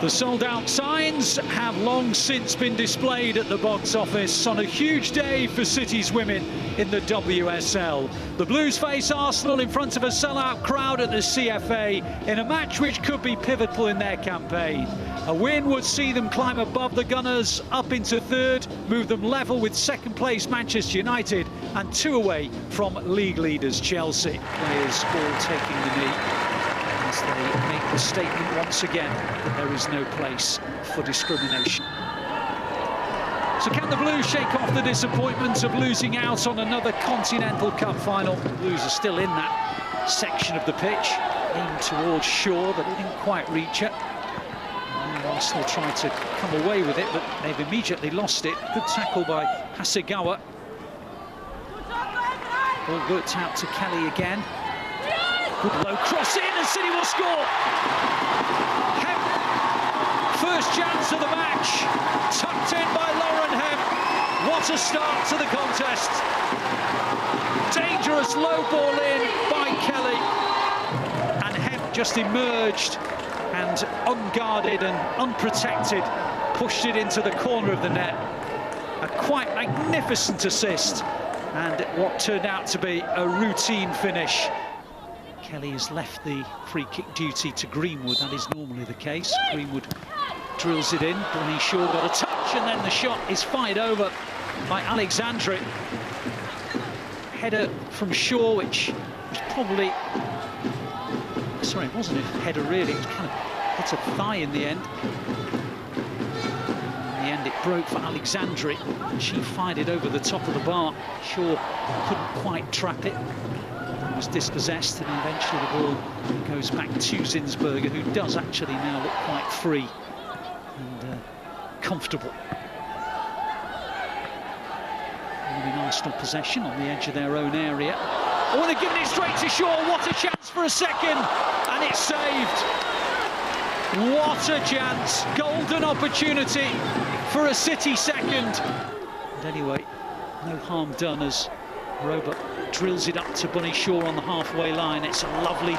The sold-out signs have long since been displayed at the box office on a huge day for City's women in the WSL. The Blues face Arsenal in front of a sell-out crowd at the CFA in a match which could be pivotal in their campaign. A win would see them climb above the Gunners, up into third, move them level with second-place Manchester United and 2 away from league leaders Chelsea. Players all taking the knee as they make the statement once again that there is no place for discrimination. So can the Blues shake off the disappointment of losing out on another Continental Cup final? The Blues are still in that section of the pitch, aimed towards Shaw, but they didn't quite reach it. Arsenal tried to come away with it, but they've immediately lost it. Good tackle by Hasegawa. Ball worked out to Kelly again. Good low cross in, and City will score. Hemp, first chance of the match, tucked in by Lauren Hemp. What a start to the contest. Dangerous low ball in by Kelly, and Hemp just emerged and unguarded and unprotected pushed it into the corner of the net. A quite magnificent assist and what turned out to be a routine finish. Kelly has left the free kick duty to Greenwood. That is normally the case. Greenwood drills it in. Bruyne Shaw got a touch, and then the shot is fired over by Alexandre. Header from Shaw, which was probably... Sorry, it wasn't a header really, it was kind of hit a thigh in the end. In the end it broke for Alexandre, and she fired it over the top of the bar. Shaw couldn't quite trap it. It was dispossessed, and eventually the ball goes back to Zinsberger, who does actually now look quite free and comfortable. In Arsenal possession on the edge of their own area. Oh, and they're giving it straight to Shaw. What a chance for a second, and it's saved. What a chance, golden opportunity for a City second. And anyway, no harm done as Roebuck drills it up to Bunny Shaw on the halfway line. It's a lovely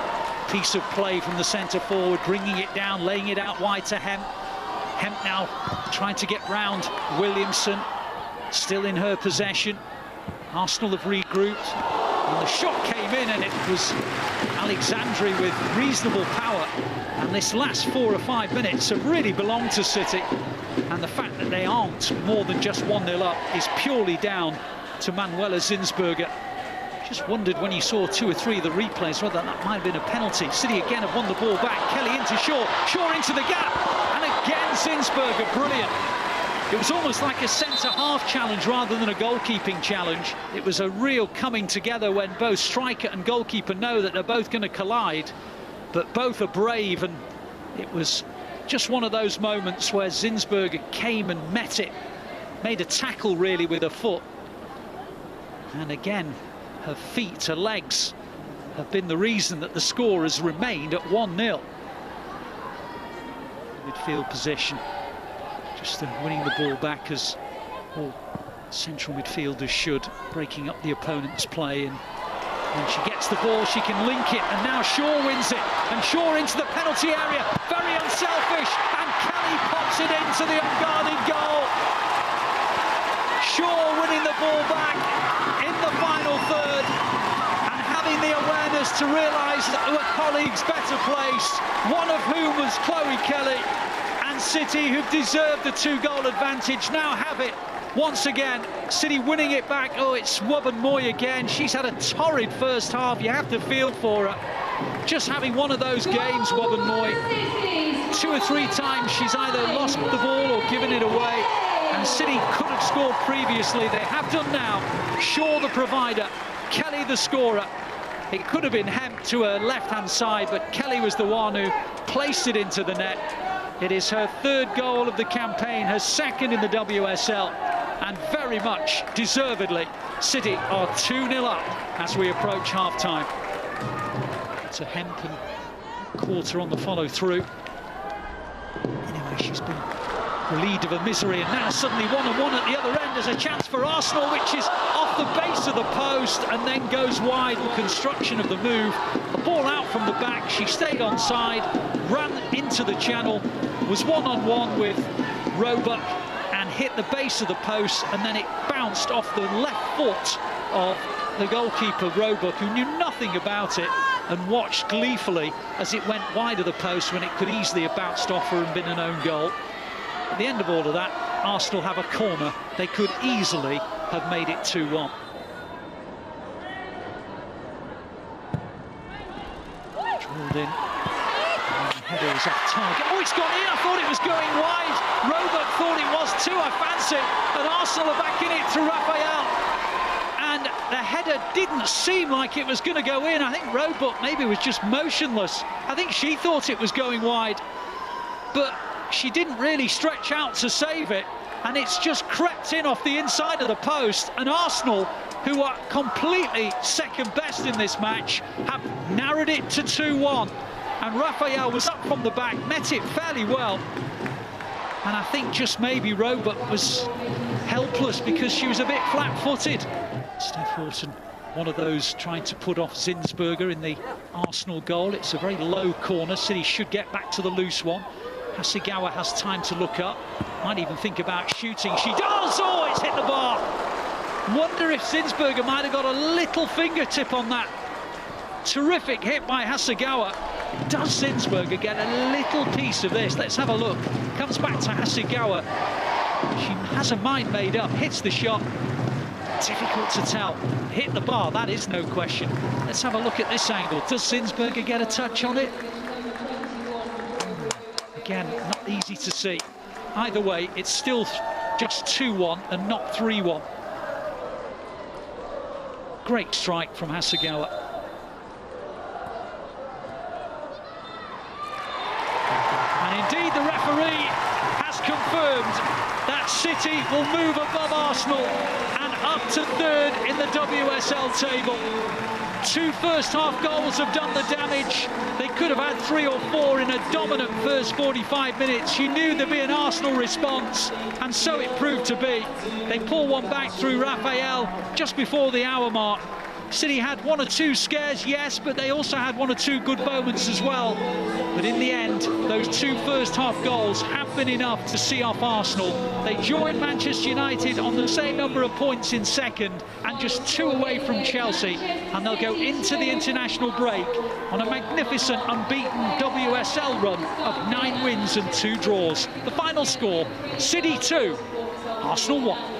piece of play from the centre forward, bringing it down, laying it out wide to Hemp. Hemp now trying to get round Williamson, still in her possession. Arsenal have regrouped, and the shot came in, and it was Alexandre with reasonable power. And this last 4 or 5 minutes have really belonged to City, and the fact that they aren't more than just 1-0 up is purely down to Manuela Zinsberger. Just wondered when you saw 2 or 3 of the replays whether that might have been a penalty. City again have won the ball back. Kelly into Shaw, Shaw into the gap, and again Zinsberger, brilliant. It was almost like a centre-half challenge rather than a goalkeeping challenge. It was a real coming together when both striker and goalkeeper know that they're both going to collide, but both are brave, and it was just one of those moments where Zinsberger came and met it, made a tackle really with her foot, and again her feet, her legs have been the reason that the score has remained at 1-0. Midfield position, just winning the ball back as all central midfielders should, breaking up the opponent's play, and when she gets the ball she can link it, and now Shaw wins it, and Shaw into the penalty area, very unselfish, and Kelly pops it into the unguarded goal. Shaw winning the ball back in the final third, and having the awareness to realise that her colleagues better placed, one of whom was Chloe Kelly. And City, who've deserved the 2-goal advantage, now have it once again. City winning it back. Oh, it's Moy again. She's had a torrid first half. You have to feel for her. Just having one of those games, Moy. 2 or 3 times she's either lost the ball or given it away. And City could have scored previously. They have done now. Shaw the provider, Kelly the scorer. It could have been Hemp to her left-hand side, but Kelly was the one who placed it into the net. It is her 3rd goal of the campaign, her 2nd in the WSL, and very much deservedly, City are 2-0 up as we approach half-time. It's a Hemp and quarter on the follow-through. Anyway, she's been relieved of her misery, and now suddenly 1-on-1 at the other end. There's a chance for Arsenal, which is off the base of the post and then goes wide. The construction of the move, a ball out from the back, she stayed onside, ran into the channel, was one-on-one with Roebuck and hit the base of the post, and then it bounced off the left foot of the goalkeeper Roebuck, who knew nothing about it and watched gleefully as it went wide of the post when it could easily have bounced off her and been an own goal. At the end of all of that, Arsenal have a corner. They could easily have made it 2-1. Drilled in. Header is off target. Oh, it's gone in. I thought it was going wide. Roebuck thought it was too, I fancy. And Arsenal are back in it through Raphael. And the header didn't seem like it was going to go in. I think Roebuck maybe was just motionless. I think she thought it was going wide. But she didn't really stretch out to save it. And it's just crept in off the inside of the post. And Arsenal, who are completely second best in this match, have narrowed it to 2-1. And Raphael was up from the back, met it fairly well. And I think just maybe Roebuck was helpless because she was a bit flat-footed. Steph Houghton, one of those trying to put off Zinsberger in the Arsenal goal. It's a very low corner. City should get back to the loose one. Hasegawa has time to look up. Might even think about shooting. She does! Oh, it's hit the bar. Wonder if Zinsberger might have got a little fingertip on that. Terrific hit by Hasegawa. Does Zinsberger get a little piece of this? Let's have a look. Comes back to Hasegawa. She has a mind made up, hits the shot. Difficult to tell. Hit the bar, that is no question. Let's have a look at this angle. Does Zinsberger get a touch on it? Again, not easy to see. Either way, it's still just 2-1 and not 3-1. Great strike from Hasegawa. And indeed, the referee has confirmed that City will move above Arsenal and up to third in the WSL table. 2 first-half goals have done the damage. They could have had 3 or 4 in a dominant first 45 minutes. You knew there'd be an Arsenal response, and so it proved to be. They pull one back through Raphael just before the hour mark. City had 1 or 2 scares, yes, but they also had 1 or 2 good moments as well. But in the end, those 2 first-half goals have been enough to see off Arsenal. They join Manchester United on the same number of points in second and just 2 away from Chelsea. And they'll go into the international break on a magnificent unbeaten WSL run of 9 wins and 2 draws. The final score, City 2, Arsenal 1.